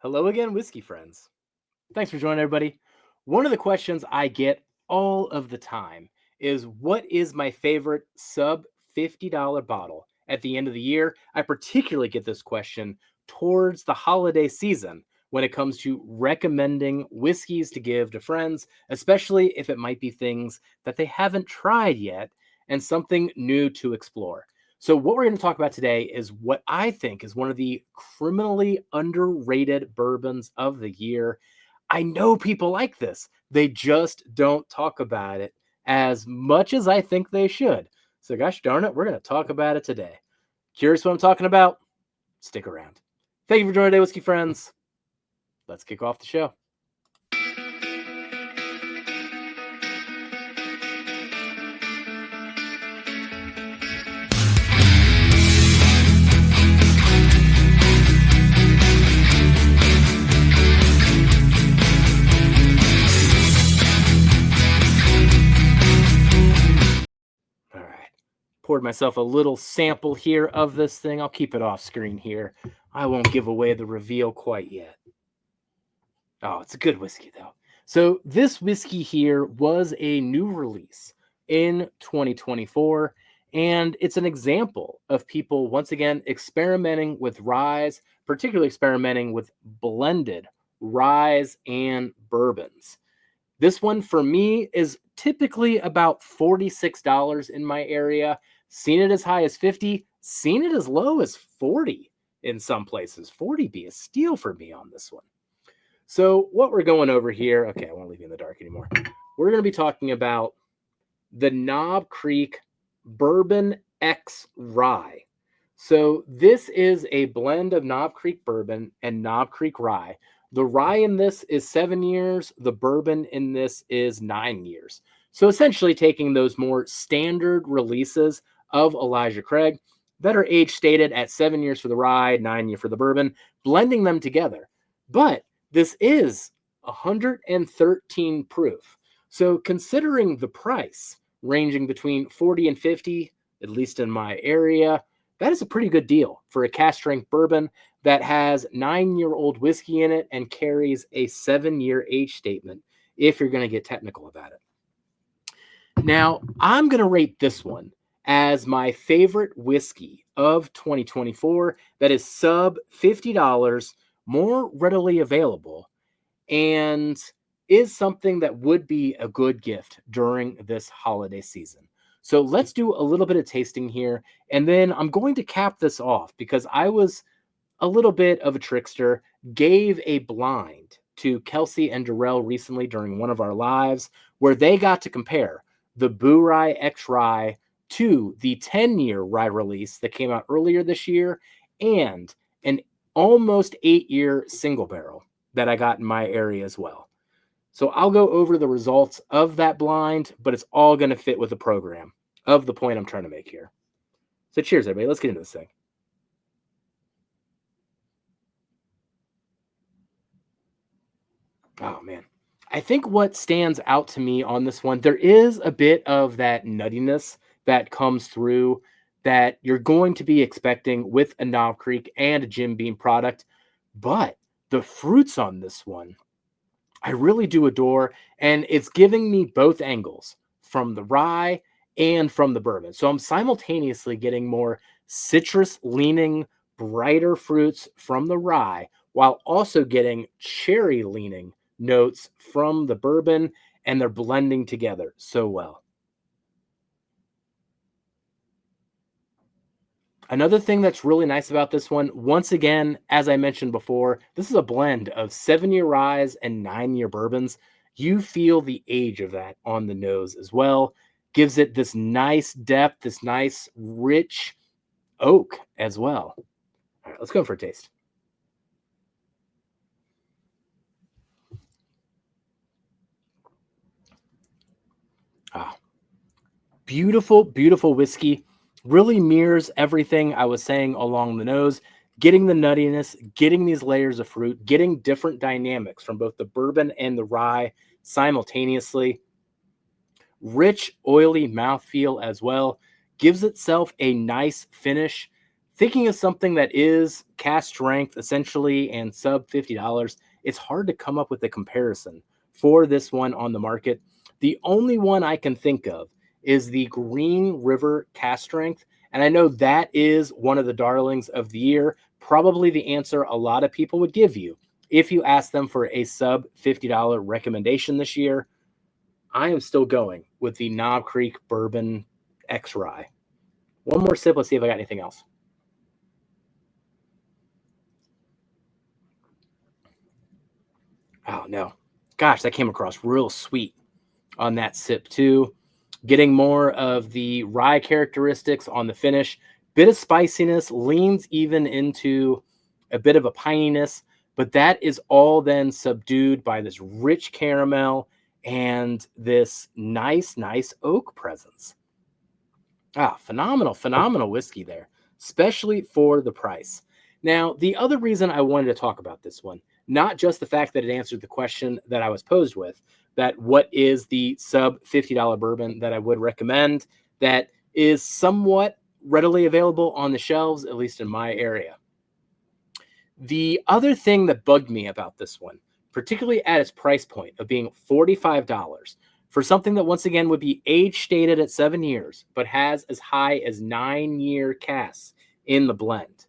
Hello again, whiskey friends. Thanks for joining, everybody. One of the questions I get all of the time is what is my favorite sub $50 bottle at the end of the year? I particularly get this question towards the holiday season when it comes to recommending whiskeys to give to friends, especially if it might be things that they haven't tried yet and something new to explore. So, what we're going to talk about today is what I think is one of the criminally underrated bourbons of the year. I know people like this. They just don't talk about it as much as I think they should. So, gosh darn it, we're going to talk about it today. Curious what I'm talking about? Stick around. Thank you for joining today, whiskey friends. Let's kick off the show. All right. Poured myself a little sample here of this thing. I'll keep it off screen here. I won't give away the reveal quite yet. Oh, it's a good whiskey, though. So, this whiskey here was a new release in 2024, and it's an example of people, once again, experimenting with ryes, particularly experimenting with blended ryes and bourbons. This one for me is typically about $46 in my area. Seen it as high as 50, seen it as low as 40 in some places. 40 be a steal for me on this one. So, what we're going over here, okay, I won't leave you in the dark anymore. We're going to be talking about the Knob Creek Bourbon X Rye. So, this is a blend of Knob Creek bourbon and Knob Creek rye. The rye in this is 7 years, the bourbon in this is 9 years. So, essentially, taking those more standard releases of Elijah Craig that are age stated at 7 years for the rye, 9 years for the bourbon, blending them together. But this is 113 proof. So considering the price ranging between 40 and 50, at least in my area, that is a pretty good deal for a cask strength bourbon that has 9-year-old whiskey in it and carries a 7-year age statement if you're going to get technical about it. Now, I'm going to rate this one as my favorite whiskey of 2024 that is sub $50, more readily available, and is something that would be a good gift during this holiday season. So let's do a little bit of tasting here, and then I'm going to cap this off because I was a little bit of a trickster, gave a blind to Kelsey and Darrell recently during one of our lives where they got to compare the Boo Rye X Rye to the 10-year rye release that came out earlier this year and an almost 8-year single barrel that I got in my area as well. So I'll go over the results of that blind, but it's all going to fit with the program of the point I'm trying to make here. So cheers, everybody. Let's get into this thing. Oh, man. I think what stands out to me on this one, there is a bit of that nuttiness that comes through that you're going to be expecting with a Knob Creek and a Jim Beam product. But the fruits on this one, I really do adore. And it's giving me both angles from the rye and from the bourbon. So I'm simultaneously getting more citrus leaning, brighter fruits from the rye while also getting cherry leaning notes from the bourbon, and they're blending together so well. Another thing that's really nice about this one, once again, as I mentioned before, this is a blend of 7-year ryes and 9-year bourbons. You feel the age of that on the nose as well. Gives it this nice depth, this nice rich oak as well. All right, let's go for a taste. Ah, beautiful, beautiful whiskey. Really mirrors everything I was saying along the nose. Getting the nuttiness, getting these layers of fruit, getting different dynamics from both the bourbon and the rye simultaneously. Rich, oily mouthfeel as well. Gives itself a nice finish thinking of something that is cask strength essentially and sub $50, it's hard to come up with a comparison for this one on the market. The only one I can think of is the Green River cask strength. And I know that is one of the darlings of the year, probably the answer a lot of people would give you if you ask them for a sub $50 recommendation this year. I am still going with the Knob Creek Bourbon X Rye. One more sip. Let's see if I got anything else. Oh, no. Gosh, that came across real sweet on that sip, too. Getting more of the rye characteristics on the finish. Bit of spiciness, leans even into a bit of a pininess, but that is all then subdued by this rich caramel and this nice oak presence. Phenomenal whiskey there, especially for the price. Now, the other reason I wanted to talk about this one, not just the fact that it answered the question that I was posed with, that what is the sub $50 bourbon that I would recommend that is somewhat readily available on the shelves, at least in my area. The other thing that bugged me about this one, particularly at its price point of being $45 for something that once again would be age stated at 7 years, but has as high as 9-year casks in the blend.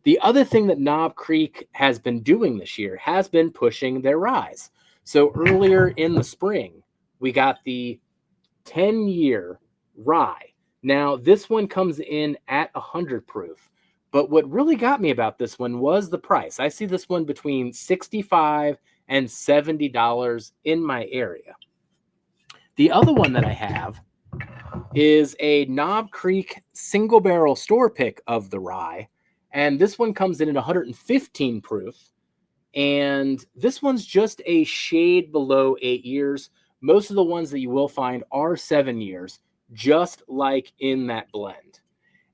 The other thing that Knob Creek has been doing this year has been pushing their ryes. So earlier in the spring, we got the 10-year rye. Now, this one comes in at 100 proof. But what really got me about this one was the price. I see this one between $65 and $70 in my area. The other one that I have is a Knob Creek single barrel store pick of the rye. And this one comes in at 115 proof. And this one's just a shade below 8 years. Most of the ones that you will find are 7 years, just like in that blend.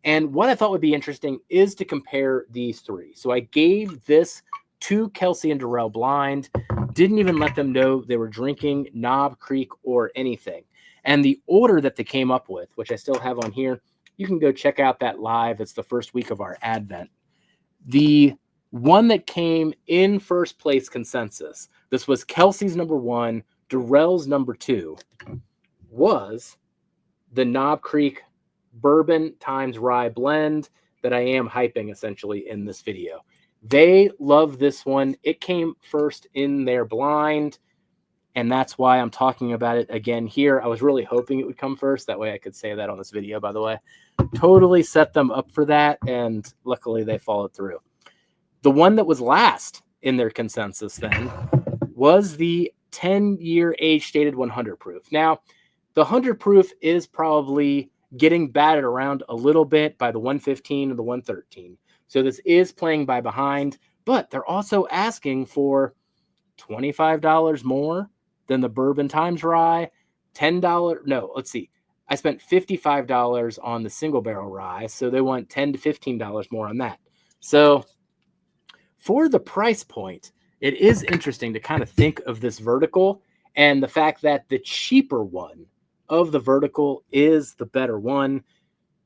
And what I thought would be interesting is to compare these three. So I gave this to Kelsey and Darrell blind, didn't even let them know they were drinking Knob Creek or anything. And the order that they came up with, which I still have on here, you can go check out that live. It's the first week of our Advent. The one that came in first place consensus, this was Kelsey's number 1, Darrell's number 2, was the Knob Creek Bourbon times Rye blend that I am hyping essentially in this video. They love this one. It came first in their blind, and that's why I'm talking about it again here. I was really hoping it would come first. That way I could say that on this video, by the way. Totally set them up for that, and luckily they followed through. The one that was last in their consensus then was the 10-year age-stated 100 proof. Now, the 100 proof is probably getting batted around a little bit by the 115 and the 113. So this is playing by behind, but they're also asking for $25 more than the Bourbon Times Rye, $10. No, let's see. I spent $55 on the single barrel rye, so they want $10 to $15 more on that. So for the price point, it is interesting to kind of think of this vertical and the fact that the cheaper one of the vertical is the better one.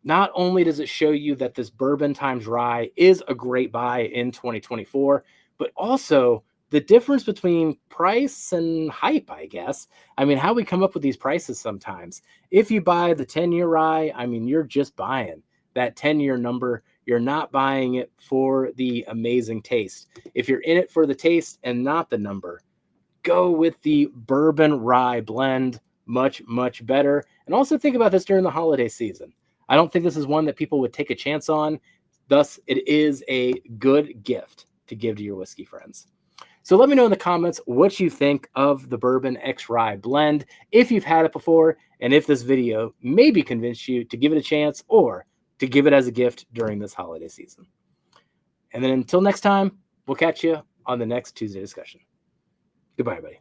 Not only does it show you that this Bourbon Times Rye is a great buy in 2024, but also the difference between price and hype, I guess. I mean, how we come up with these prices sometimes. If you buy the 10-year rye, I mean, you're just buying that 10-year number. You're not buying it for the amazing taste. If you're in it for the taste and not the number, go with the Bourbon Rye blend. Much better. And also think about this during the holiday season. I don't think this is one that people would take a chance on. Thus, it is a good gift to give to your whiskey friends. So let me know in the comments what you think of the Bourbon X Rye blend, if you've had it before, and if this video maybe convinced you to give it a chance or to give it as a gift during this holiday season. And then until next time, we'll catch you on the next Tuesday discussion. Goodbye, everybody.